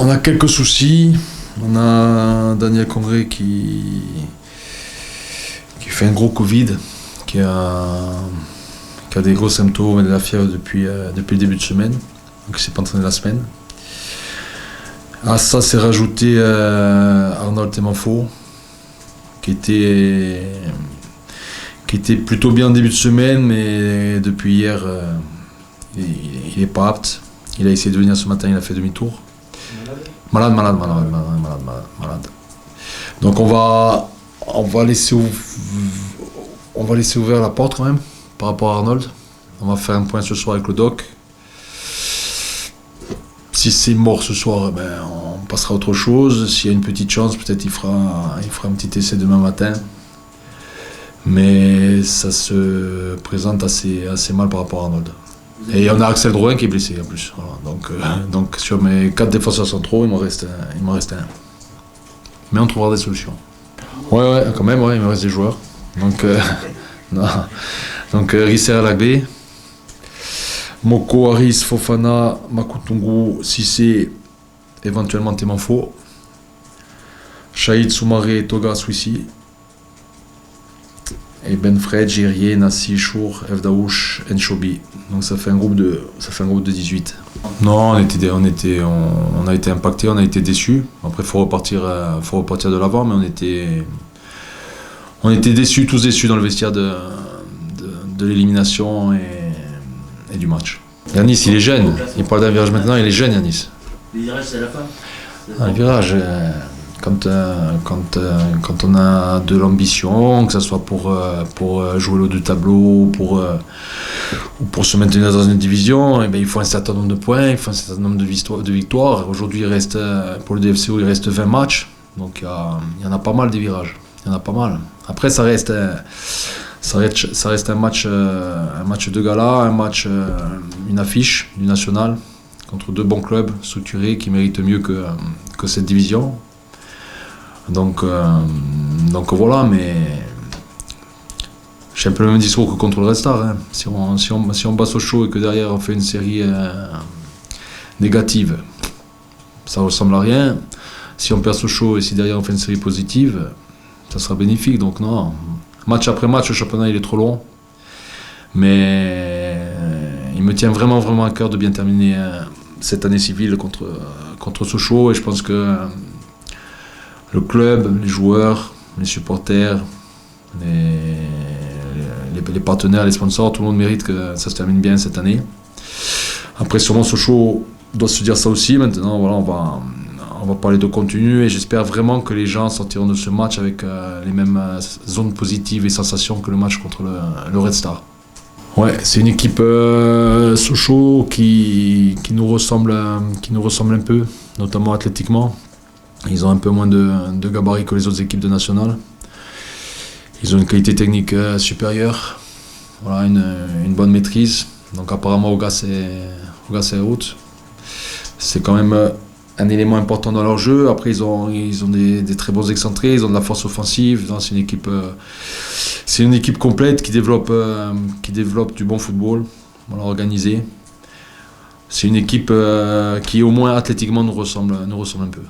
On a quelques soucis. On a Daniel Congré qui fait un gros Covid, qui a des gros symptômes et de la fièvre depuis le début de semaine. Donc il ne s'est pas entraîné la semaine. À ça s'est rajouté Arnold Temanfo, qui était plutôt bien en début de semaine, mais depuis hier, il n'est pas apte. Il a essayé de venir ce matin, il a fait demi-tour. Malade. Donc on va laisser ouvert la porte quand même par rapport à Arnold. On va faire un point ce soir avec le doc. Si c'est mort ce soir, on passera à autre chose. S'il y a une petite chance, peut-être il fera un petit essai demain matin. Mais ça se présente assez mal par rapport à Arnold. Et on a Axel Drouin qui est blessé en plus. Voilà. Donc sur mes 4 défenseurs centraux, il m'en reste un. Mais on trouvera des solutions. Ouais, quand même, il me reste des joueurs. Donc Risser Alagbé, Moko, Haris, Fofana, Makutungu, Cissé, éventuellement Temanfo, Shahid Soumaré, Toga, Swissi, et Ben Fred, Gérier, Nassi, Chour, Evdaouch, Enchobi. Donc ça fait un groupe de 18. Non, on a été impactés, on a été déçus. Après, faut repartir de l'avant, mais on était déçus, tous déçus dans le vestiaire de l'élimination et du match. Yanis, il est jeune. Il parle d'un virage maintenant, il est jeune, Yanis. Le virage, c'est à la fin. Un virage, quand on a de l'ambition, que ce soit pour jouer le haut du tableau, ou pour se maintenir dans une division, il faut un certain nombre de points, il faut un certain nombre de victoires. Aujourd'hui, pour le DFCO, il reste 20 matchs. Donc il y en a pas mal des virages. Il y en a pas mal. Après, ça reste un match de gala, une affiche du national contre 2 bons clubs structurés qui méritent mieux que cette division. Donc voilà, mais j'ai un peu le même discours que contre le Red Star. Hein. Si on bat Sochaux et que derrière on fait une série négative, ça ressemble à rien. Si on perd Sochaux et si derrière on fait une série positive, ça sera bénéfique. Donc non, match après match, le championnat il est trop long. Mais il me tient vraiment à cœur de bien terminer cette année civile contre Sochaux. Et je pense que le club, les joueurs, les supporters, les partenaires, les sponsors, tout le monde mérite que ça se termine bien cette année. Après, sûrement Sochaux doit se dire ça aussi. Maintenant, voilà, on va parler de contenu et j'espère vraiment que les gens sortiront de ce match avec les mêmes zones positives et sensations que le match contre le Red Star. Ouais, c'est une équipe Sochaux qui nous ressemble un peu, notamment athlétiquement. Ils ont un peu moins de gabarit que les autres équipes de nationale. Ils ont une qualité technique supérieure, voilà, une bonne maîtrise. Donc apparemment Augas est haute. C'est quand même un élément important dans leur jeu. Après ils ont des très bons excentrés, ils ont de la force offensive. Donc, c'est une équipe complète qui développe du bon football, voilà, organisé. C'est une équipe qui au moins athlétiquement nous ressemble un peu.